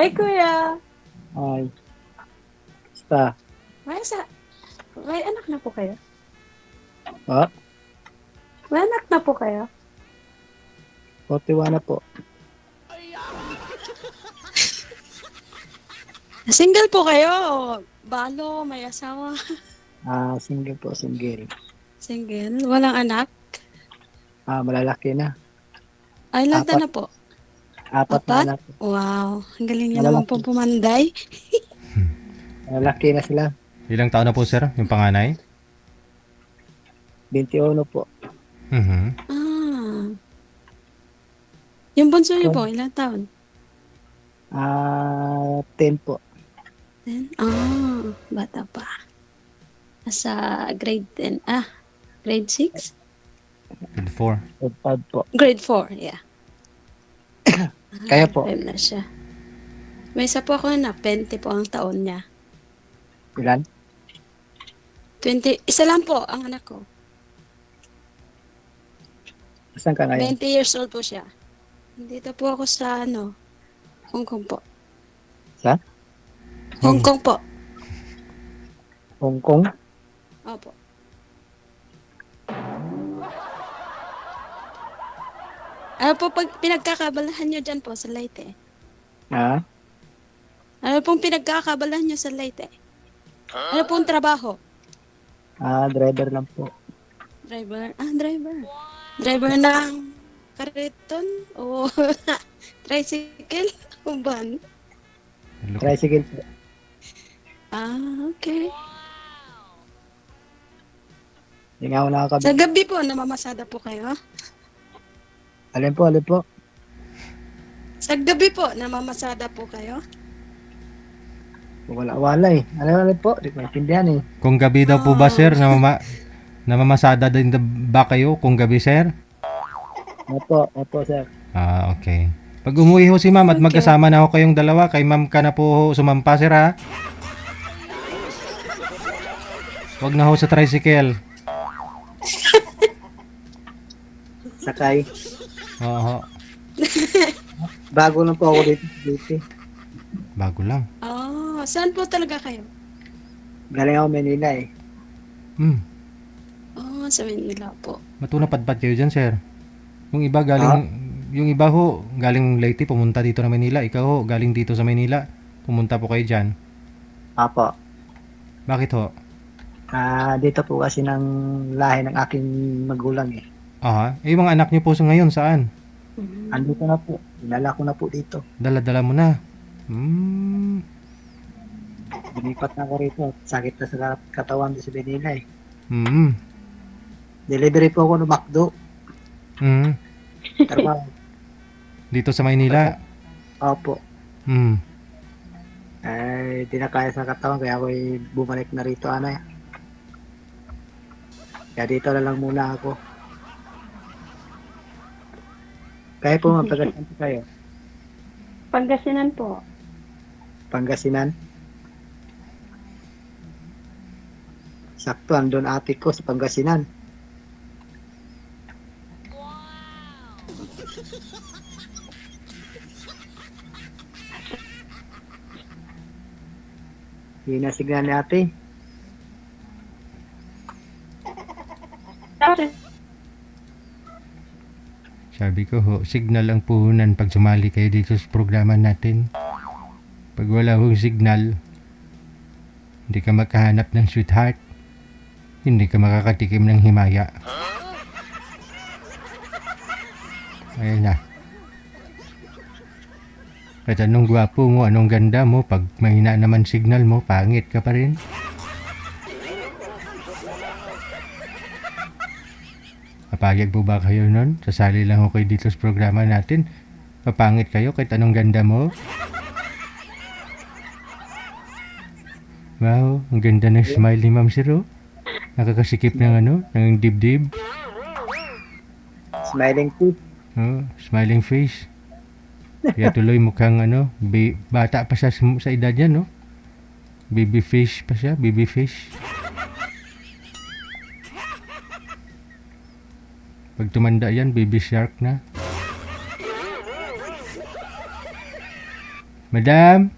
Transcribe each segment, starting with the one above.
Hi, Kuya. Ay, basta. May, sa, may anak na po kayo? Ah, May anak na po kayo? 41 na po. Single po kayo? O balo, may asawa? Single po, single. Single? Walang anak? Malalaki na. Ay, ilan Apat, na po? apat na Apat? anak. Wow, ang galing niyo naman po Malalaki. pumanday. Malalaki na sila. Ilang taon na po, sir, yung panganay? 21 po. Mhm. Ah, yung bunso niyo po, ilang taon? 10 po. 10? Bata pa. Nasa grade 10. Grade 6? Grade 4. 5 po. Grade 4, yeah. Kaya po. 5 na siya. May isa po ako na, 20 po ang taon niya. Ilan? 20, isa lang po ang anak ko. Saan ka ngayon? 20 years old po siya. Dito po ako sa Hong Kong po. Sa? Hong Kong po. Hong Kong? Opo. Ano po pag pinagkakabalahan nyo dyan po sa Leyte? Ah, Ano pong pinagkakabalahan nyo sa Leyte? Ano pong trabaho? driver lang po. Driver? Driver. Driver ng kariton o tricycle o van? Tricycle po. Okay. Hindi nga ako Sa nakakabit. gabi po, namamasada po kayo? Alin po? Sa gabi po, namamasada po kayo? Wala eh. Alin po? Hindi ko maintindihan eh. Kung gabi daw po ba, sir, namamasada din ba kayo kung gabi, sir? Opo, sir. Okay. Pag umuwi ho si ma'am at Okay. magkasama na ho kayong dalawa, kay ma'am ka na po ho sumampa, sir, ha? Huwag na ho sa tricycle. Sakay. Oo, Bago lang po ako dito. bago lang. Saan po talaga kayo? Galing ako Manila eh. Sa Manila po. Matuna padpad kayo dyan, sir. Yung iba galing, yung iba ho, galing Leyte, pumunta dito na Manila. Ikaw ho, galing dito sa Manila. Pumunta po kayo dyan. Apo. Bakit ho? Dito po kasi ng lahi ng aking magulang eh. Yung mga anak niyo po sa ngayon, saan? Andito na po. Dinala ko na po dito. Dala-dala mo na. Lumipat na ako rito. Sakit na sa katawan sa Manila eh. Mm. Delivery po ako ng McDo. Mm. Trabaho. Dito sa Maynila. Opo. Mm. Di na kaya sa katawan kaya ako bumalik na rito Kaya dito na lang muna ako. Kaya po mapagasinan po kayo. Pangasinan po. Pangasinan. Sakto, andun ate ko sa Pangasinan. Hinasignan ni ate. Sabi ko ho, signal ang puhunan pag sumali kayo dito sa programa natin. Pag wala hong signal, hindi ka makahanap ng sweetheart. Hindi ka makakatikim ng himaya. Ayun na. At anong gwapo mo, anong ganda mo, pag mahina naman signal mo, pangit ka pa rin. Papayag po ba kayo nun? Sasali lang ako kayo dito sa programa natin. Papangit kayo kahit anong ganda mo. Wow, ang ganda ng smile ni Ma'am Siro. Nakakasikip ng ng dibdib. Smiling tooth. Smiling face. Kaya tuloy mukhang bata pa siya sa edad niya, no? Baby fish pa siya, baby fish. Pag tumanda yan, baby shark na. Madam?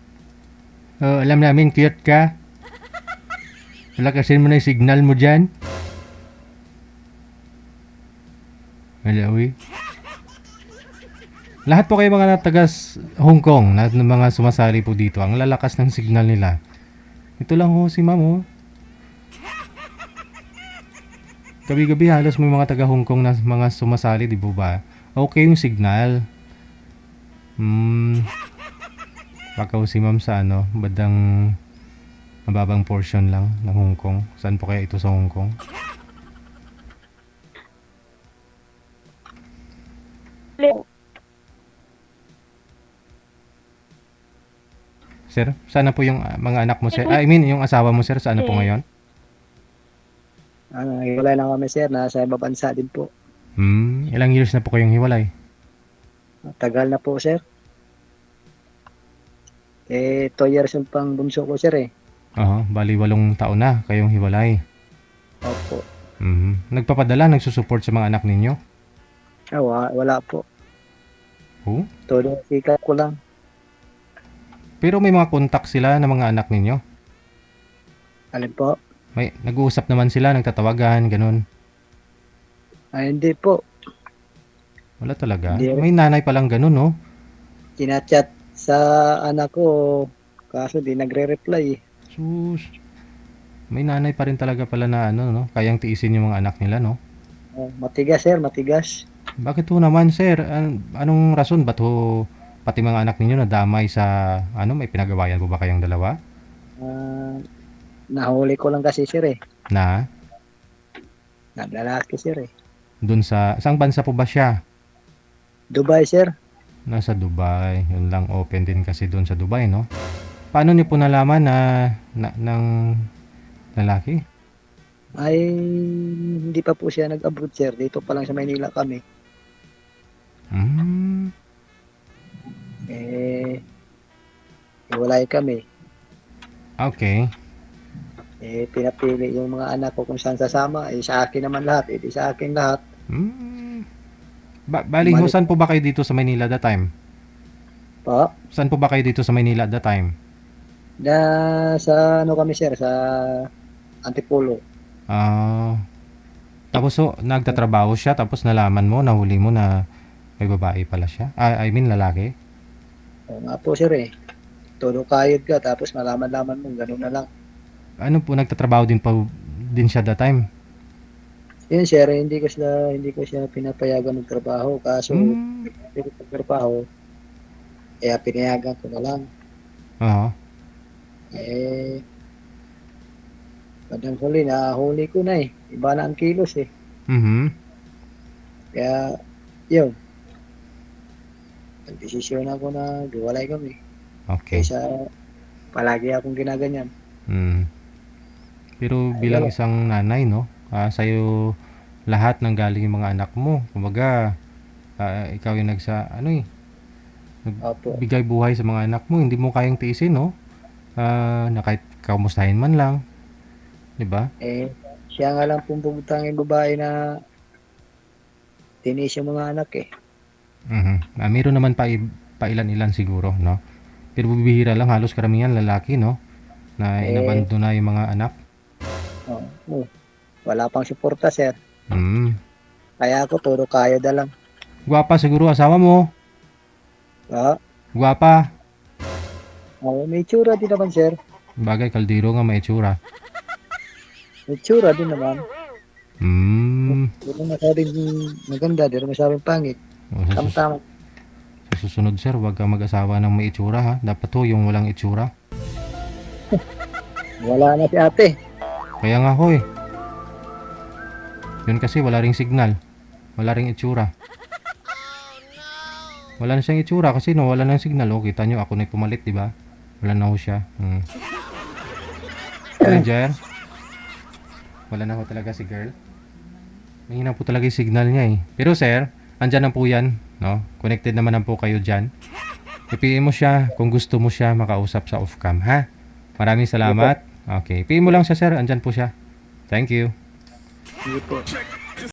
Oh, alam namin, cute ka. Palakasin mo na yung signal mo dyan. Wala, uy. Lahat po kayo mga taga Hong Kong, lahat ng mga sumasali po dito, ang lalakas ng signal nila. Ito lang ho si ma'am, oh. Gabi-gabi halos may mga taga Hong Kong na mga sumasali, di ba? Okay yung signal. Baka ho si ma'am sa badang mababang portion lang ng Hong Kong. Saan po kaya ito sa Hong Kong? Sir, sana po yung mga anak mo, sir. I mean, yung asawa mo, sir, saan na po ngayon? Hiwalay lang kami sir, nasa ibang bansa din po. Ilang years na po kayong hiwalay? Tagal na po sir. 2 years yung pang bunso ko sir eh. Bali 8 taon na kayong hiwalay. Opo. Nagpapadala, nagsusupport sa mga anak ninyo? Wala po. Oh? Todo sikap ko lang. Pero may mga contact sila ng mga anak ninyo? Alin po? May nag-uusap naman sila, nagtatawagan, ganun. Hindi po. Wala talaga. Hindi. May nanay palang ganun, no? Kinachat sa anak ko, kaso di nagre-reply. Sus. May nanay pa rin talaga pala na no? Kayang tiisin yung mga anak nila, no? Matigas sir, matigas. Bakit ho naman, sir? Anong rason? Ba't ho pati mga anak ninyo nadamay sa, may pinagawayan po ba kayong dalawa? Nahuli ko lang kasi sir eh. Na? Naglalaki sir eh. Doon saang bansa po ba siya? Dubai sir. Nasa Dubai. Yun lang, open din kasi doon sa Dubai, no? Paano niyo po nalaman ng lalaki? Ay, hindi pa po siya nag-abroad sir. Dito pa lang sa Maynila kami. Hiwalay kami. Okay. Pinapili yung mga anak ko kung saan sasama. Sa akin naman lahat. Di sa akin lahat. Bali ho, saan po ba kayo dito sa Maynila that time? Po? Saan po ba kayo dito sa Maynila that time? Sa kami sir, sa Antipolo. Tapos nagtatrabaho siya, tapos nalaman mo, nahuli mo na may babae pala siya. I mean, lalaki. Nga po sir eh. Todo kayod ka, tapos malaman-laman mo, gano'n na lang. Ano po, nagtatrabaho din siya that time? Yun sir, hindi ko siya pinapayagan ng trabaho. Kaso, trabaho, kaya pinayagan ko na lang. Padang huli, nahuli ko na eh. Iba na ang kilos eh. Kaya, yun. Nagdesisyon ako na giwalay kami. Okay. Kaysa palagi akong ginaganyan. Pero bilang isang nanay, no? Sa'yo lahat ng galing yung mga anak mo. Kumbaga, ikaw yung nagbigay buhay sa mga anak mo. Hindi mo kayang tiisin, no? Na kahit kamustahin man lang. Diba? Siya nga lang pong bubutangin babae na tinis yung mga anak eh. Meron naman pa ilan-ilan siguro, no? Pero bibihira lang, halos karamihan lalaki, no? Na inabando na yung mga anak. Wala pang suporta, sir. Kaya ako, todo kaya da lang. Gwapa siguro asawa mo. Gwapa. May tsura din naman, sir. Bagay, kaldero nga may itsura. May tsura din naman. Di mo masabing maganda, di mo masabing pangit. Tama-tama. Sa susunod, sir, huwag kang mag-asawa ng may itsura, ha? Dapat ho, yung walang itsura. Wala na si ate. Kaya nga ho, eh. Yun kasi, wala ring signal. Wala ring itsura. Wala na siyang itsura kasi no, wala na signal. Kita nyo, ako na pumalit, di ba? Wala na ho siya. Ranger? Wala na ho talaga si girl. Mahina po talaga yung signal niya, eh. Pero sir, andyan na po yan, no? Connected naman na po kayo dyan. I-PM mo siya kung gusto mo siya makausap sa off-cam, ha? Maraming salamat. Okay. PM mo lang siya, sir. Andyan po siya. Thank you. Sige po.